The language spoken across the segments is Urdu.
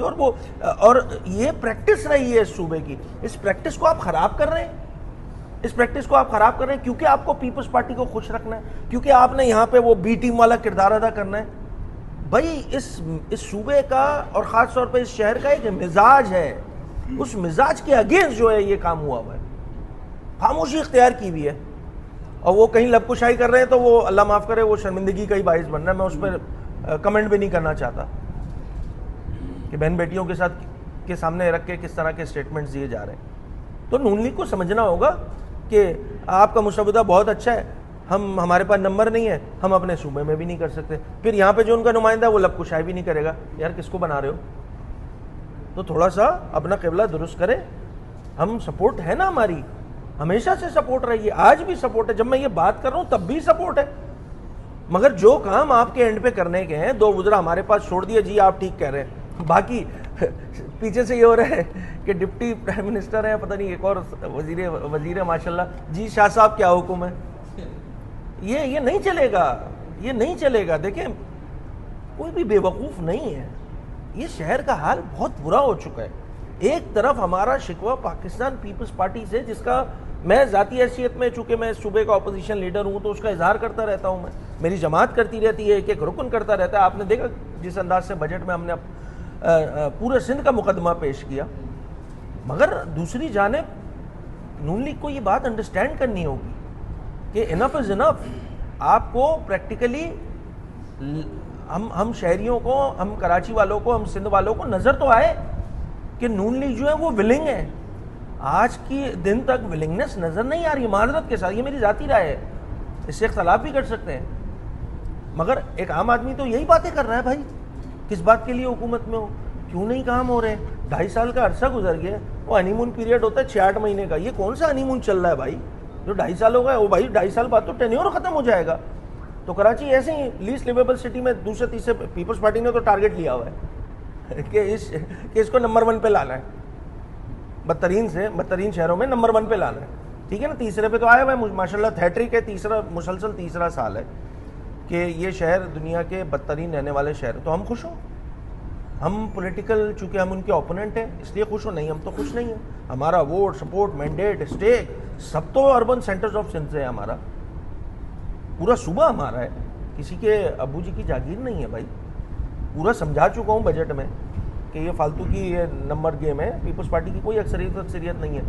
اور وہ اور یہ پریکٹس رہی ہے اس صوبے کی. اس پریکٹس کو آپ خراب کر رہے ہیں کیونکہ آپ کو پیپلز پارٹی کو خوش رکھنا ہے, کیونکہ آپ نے یہاں پہ وہ بی ٹیم والا کردار ادا کرنا ہے. بھائی اس صوبے کا اور خاص طور پہ اس شہر کا ایک مزاج ہے, اس مزاج کے اگینسٹ جو ہے یہ کام ہوا ہے, خاموشی اختیار کی ہوئی ہے. اور وہ کہیں لب کشائی کر رہے ہیں تو وہ اللہ معاف کرے وہ شرمندگی کا ہی باعث بن رہا ہے. میں اس پر کمنٹ بھی نہیں کرنا چاہتا کہ بہن بیٹیوں کے ساتھ کے سامنے رکھ کے کس طرح کے سٹیٹمنٹس دیے جا رہے ہیں. تو نون لیگ کو سمجھنا ہوگا کہ آپ کا مسودہ بہت اچھا ہے, ہمارے پاس نمبر نہیں ہے, ہم اپنے صوبے میں بھی نہیں کر سکتے, پھر یہاں پہ جو ان کا نمائندہ ہے وہ لب کشائی بھی نہیں کرے گا. یار کس کو بنا رہے ہو؟ تو تھوڑا سا اپنا قبلہ درست کرے. ہم سپورٹ ہے نا, ہماری ہمیشہ سے سپورٹ رہی ہے, آج بھی سپورٹ ہے. جب میں یہ بات کر رہا ہوں تب بھی سپورٹ ہے, مگر جو کام آپ کے اینڈ پہ کرنے کے ہیں 2 وزراء ہمارے پاس چھوڑ دیے, جی آپ ٹھیک کہہ رہے ہیں. باقی پیچھے سے یہ ہو رہا ہے کہ ڈپٹی پرائم منسٹر ہے, پتہ نہیں ایک اور وزیر ہے ماشاءاللہ, جی شاہ صاحب کیا حکم ہے. یہ نہیں چلے گا, یہ نہیں چلے گا. دیکھیں کوئی بھی بے وقوف نہیں ہے, یہ شہر کا حال بہت برا ہو چکا ہے. ایک طرف ہمارا شکوہ پاکستان پیپلز پارٹی سے, جس کا میں ذاتی حیثیت میں چونکہ میں صوبے کا اپوزیشن لیڈر ہوں تو اس کا اظہار کرتا رہتا ہوں, میری جماعت کرتی رہتی ہے, ایک رکن کرتا رہتا ہے. آپ نے دیکھا جس انداز سے بجٹ میں ہم نے پورے سندھ کا مقدمہ پیش کیا. مگر دوسری جانب نون لیگ کو یہ بات انڈرسٹینڈ کرنی ہوگی کہ انف از انف. آپ کو پریکٹیکلی ہم شہریوں کو, ہم کراچی والوں کو, ہم سندھ والوں کو نظر تو آئے کہ نون لیگ جو ہے وہ ولنگ ہے. آج کی دن تک ولنگنس نظر نہیں آ رہی, معذرت کے ساتھ, یہ میری ذاتی رائے ہے, اس سے اختلاف بھی کر سکتے ہیں. مگر ایک عام آدمی تو یہی باتیں کر رہا ہے, بھائی کس بات کے لیے حکومت میں ہو, کیوں نہیں کام ہو رہے ہیں. 2.5 سال کا عرصہ گزر گیا, وہ ہنی مون پیریڈ ہوتا ہے 6-8 مہینے کا, یہ کون سا ہنی مون چل رہا ہے بھائی جو 2.5 سال ہو گئے. وہ بھائی 2.5 سال بعد تو ٹینیور ختم ہو جائے گا. تو کراچی ایسے ہی لیسٹ لیویبل سٹی میں دوسرے تیسرے, پیپلز پارٹی نے تو ٹارگٹ لیا ہوا ہے کہ اس کو نمبر 1 پہ لانا ہے, بدترین شہروں میں نمبر 1 پہ لانا ہے. ٹھیک ہے نا, تیسرے پہ تو آیا ہوا ہے ماشاءاللہ, تھیٹرک ہے, مسلسل تیسرا سال ہے کہ یہ شہر دنیا کے بدترین رہنے والے شہر. تو ہم خوش ہوں, ہم پولیٹیکل چونکہ ہم ان کے اوپوننٹ ہیں اس لیے خوش ہو, نہیں ہم تو خوش نہیں ہیں. ہمارا ووٹ, سپورٹ, مینڈیٹ, اسٹیک سب تو اربن سینٹرز آف سندھ سے ہے. ہمارا پورا صوبہ ہمارا ہے, کسی کے ابو جی کی جاگیر نہیں ہے. بھائی پورا سمجھا چکا ہوں بجٹ میں کہ یہ فالتو کی یہ نمبر گیم ہے. پیپلز پارٹی کی کوئی اکثریت نہیں ہے.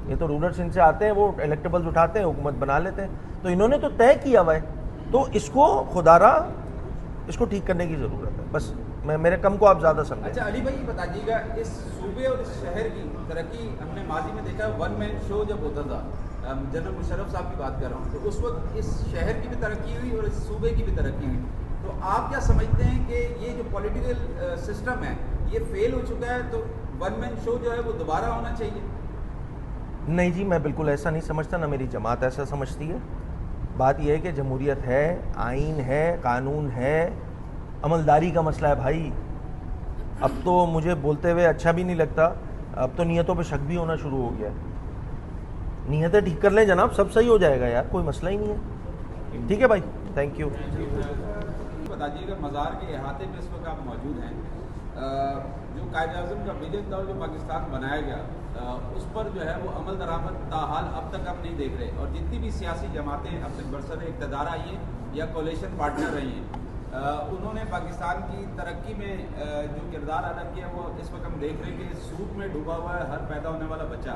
یہ تو رولر سندھ سے آتے ہیں, وہ الیکٹیبلز اٹھاتے ہیں, حکومت بنا لیتے ہیں. تو انہوں نے تو طے کیا ہوا ہے, تو اس کو خدارا اس کو ٹھیک کرنے کی ضرورت ہے. بس میرے کم کو آپ زیادہ سمجھیں. اچھا علی بھائی یہ بتائیے گا, اس صوبے اور اس شہر کی ترقی ہم نے ماضی میں دیکھا, 1 مین شو جب ہوتا تھا, جنرل مشرف صاحب کی بات کر رہا ہوں, تو اس وقت اس شہر کی بھی ترقی ہوئی اور اس صوبے کی بھی ترقی ہوئی. تو آپ کیا سمجھتے ہیں کہ یہ جو پولیٹیکل سسٹم ہے یہ فیل ہو چکا ہے, تو 1 مین شو جو ہے وہ دوبارہ ہونا چاہیے؟ نہیں جی, میں بالکل ایسا نہیں سمجھتا, نہ میری جماعت ایسا سمجھتی ہے. بات یہ ہے کہ جمہوریت ہے, آئین ہے, قانون ہے, عملداری کا مسئلہ ہے بھائی. اب تو مجھے بولتے ہوئے اچھا بھی نہیں لگتا, اب تو نیتوں پہ شک بھی ہونا شروع ہو گیا ہے. نیتیں ٹھیک کر لیں جناب, سب صحیح ہو جائے گا یار, کوئی مسئلہ ہی نہیں ہے. ٹھیک ہے بھائی, تھینک یو. بتائیے گا, مزار کے احاطے میں اس وقت آپ موجود ہیں, جو قائد اعظم کا ویژن تھا جو پاکستان بنایا گیا, اس پر جو ہے وہ عمل درآمد تاحال اب تک ہم نہیں دیکھ رہے. اور جتنی بھی سیاسی جماعتیں اب تک برسر اقتدار آئی ہیں یا کولیشن پارٹنر رہی ہیں, انہوں نے پاکستان کی ترقی میں جو کردار ادا کیا وہ اس وقت ہم دیکھ رہے ہیں کہ سود میں ڈوبا ہوا ہے ہر پیدا ہونے والا بچہ.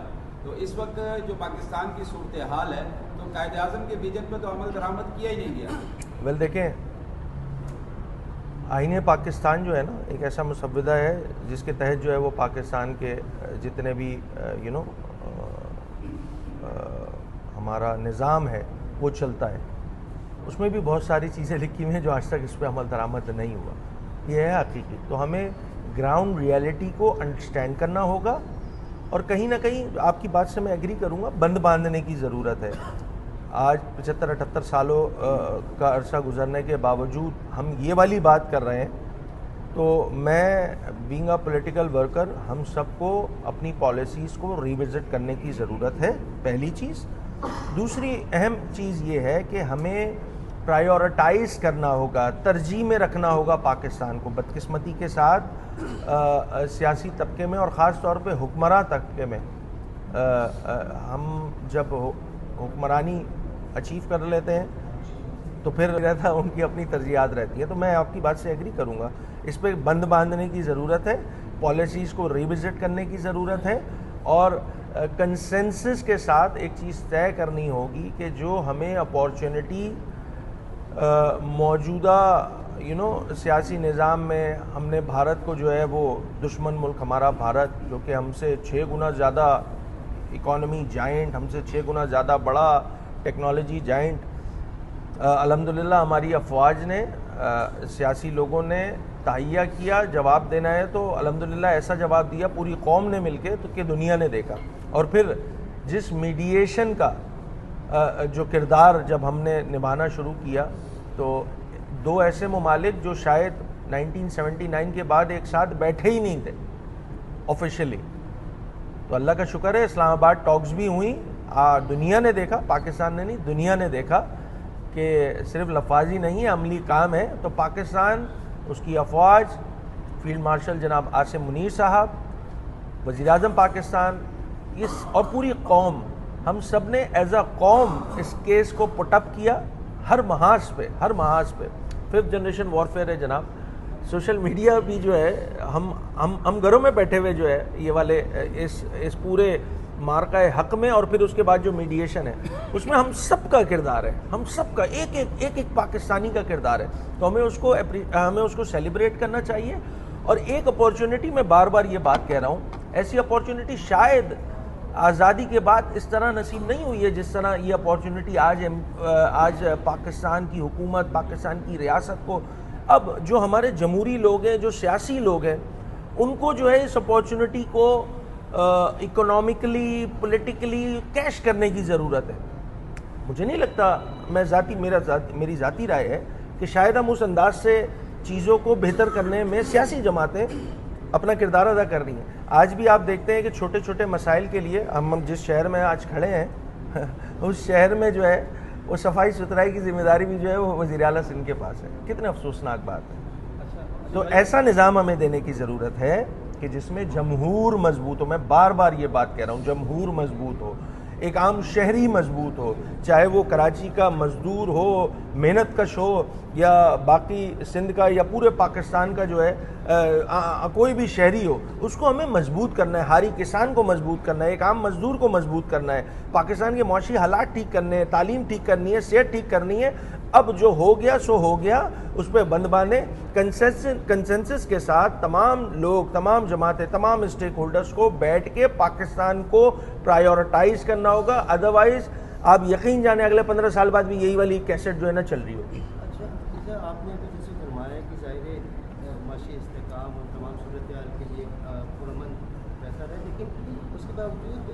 تو اس وقت جو پاکستان کی صورتحال ہے, تو قائد اعظم کے ویژن پہ تو عمل درآمد کیا ہی نہیں گیا. دیکھیں, آئین پاکستان جو ہے نا ایک ایسا مسودہ ہے جس کے تحت جو ہے وہ پاکستان کے جتنے بھی ہمارا نظام ہے وہ چلتا ہے. اس میں بھی بہت ساری چیزیں لکھی ہوئی ہیں جو آج تک اس پہ عمل درآمد نہیں ہوا. یہ ہے حقیقی. تو ہمیں گراؤنڈ ریئلٹی کو انڈرسٹینڈ کرنا ہوگا, اور کہیں نہ کہیں آپ کی بات سے میں ایگری کروں گا, بند باندھنے کی ضرورت ہے. آج 75-78 سالوں کا عرصہ گزرنے کے باوجود ہم یہ والی بات کر رہے ہیں. تو میں بینگ اے پولیٹیکل ورکر, ہم سب کو اپنی پالیسیز کو ریوزٹ کرنے کی ضرورت ہے, پہلی چیز. دوسری اہم چیز یہ ہے کہ ہمیں پرائیورٹائز کرنا ہوگا, ترجیح میں رکھنا ہوگا پاکستان کو. بدقسمتی کے ساتھ سیاسی طبقے میں اور خاص طور پہ حکمراں طبقے میں ہم جب حکمرانی اچیو کر لیتے ہیں تو پھر رہتا ان کی اپنی ترجیحات رہتی ہیں. تو میں آپ کی بات سے ایگری کروں گا, اس پہ بند باندھنے کی ضرورت ہے, پالیسیز کو ریوزٹ کرنے کی ضرورت ہے, اور کنسنسس کے ساتھ ایک چیز طے کرنی ہوگی کہ جو ہمیں اپارچونٹی موجودہ سیاسی نظام میں ہم نے بھارت کو جو ہے وہ دشمن ملک ہمارا بھارت جو کہ ہم سے 6 گنا زیادہ اکانومی جائنٹ, ہم سے 6 گنا زیادہ بڑا ٹیکنالوجی جائنٹ, الحمدللہ ہماری افواج نے سیاسی لوگوں نے تہیہ کیا, جواب دینا ہے تو الحمدللہ ایسا جواب دیا پوری قوم نے مل کے تو کہ دنیا نے دیکھا. اور پھر جس میڈیشن کا جو کردار جب ہم نے نبھانا شروع کیا تو 2 ایسے ممالک جو شاید 1979 کے بعد ایک ساتھ بیٹھے ہی نہیں تھے آفیشلی, تو اللہ کا شکر ہے اسلام آباد ٹاکس بھی ہوئیں, دنیا نے دیکھا, پاکستان نے نہیں دنیا نے دیکھا کہ صرف لفاظی نہیں ہے عملی کام ہے. تو پاکستان, اس کی افواج, فیلڈ مارشل جناب عاصم منیر صاحب, وزیر اعظم پاکستان, اور پوری قوم, ہم سب نے ایز اے قوم اس کیس کو پٹ اپ کیا ہر محاذ پہ. ففتھ جنریشن وارفیئر ہے جناب, سوشل میڈیا بھی جو ہے ہم گھروں میں بیٹھے ہوئے جو ہے یہ والے اس پورے مارکہ حق میں, اور پھر اس کے بعد جو میڈیشن ہے اس میں ہم سب کا کردار ہے, ہم سب کا ایک پاکستانی کا کردار ہے. تو ہمیں اس کو سیلیبریٹ کرنا چاہیے. اور ایک اپارچونٹی, میں بار بار یہ بات کہہ رہا ہوں, ایسی اپارچونٹی شاید آزادی کے بعد اس طرح نصیب نہیں ہوئی ہے جس طرح یہ اپارچونٹی آج پاکستان کی حکومت, پاکستان کی ریاست کو, اب جو ہمارے جمہوری لوگ ہیں, جو سیاسی لوگ ہیں, ان کو جو ہے اس اپارچونٹی کو اکنامکلی, پولیٹیکلی کیش کرنے کی ضرورت ہے. مجھے نہیں لگتا, میری ذاتی رائے ہے کہ شاید ہم اس انداز سے چیزوں کو بہتر کرنے میں سیاسی جماعتیں اپنا کردار ادا کر رہی ہیں. آج بھی آپ دیکھتے ہیں کہ چھوٹے چھوٹے مسائل کے لیے ہم جس شہر میں آج کھڑے ہیں اس شہر میں جو ہے وہ صفائی ستھرائی کی ذمہ داری بھی جو ہے وہ وزیر اعلیٰ سندھ کے پاس ہے. کتنے افسوسناک بات ہے. تو ایسا نظام ہمیں دینے کی ضرورت ہے کہ جس میں جمہور مضبوط ہو. میں بار بار یہ بات کہہ رہا ہوں, جمہور مضبوط ہو, ایک عام شہری مضبوط ہو, چاہے وہ کراچی کا مزدور ہو, محنت کش ہو, یا باقی سندھ کا یا پورے پاکستان کا جو ہے کوئی بھی شہری ہو, اس کو ہمیں مضبوط کرنا ہے. ہاری کسان کو مضبوط کرنا ہے, ایک عام مزدور کو مضبوط کرنا ہے, پاکستان کے معاشی حالات ٹھیک کرنے ہیں, تعلیم ٹھیک کرنی ہے, صحت ٹھیک کرنی ہے. اب جو ہو گیا سو ہو گیا, اس پہ بند باندھیں, کنسنسس کے ساتھ تمام لوگ, تمام جماعتیں, تمام اسٹیک ہولڈرز کو بیٹھ کے پاکستان کو پرائیورٹائز کرنا ہوگا. ادروائز آپ یقین جانے اگلے 15 سال بعد بھی یہی والی کیسٹ جو ہے نا چل رہی ہوگی. اچھا, آپ نے تو جیسے فرمایا کہ ظاہر معاشی استحکام اور تمام صورتحال کے لیے پرامن بہتر ہے, لیکن اس کے باوجود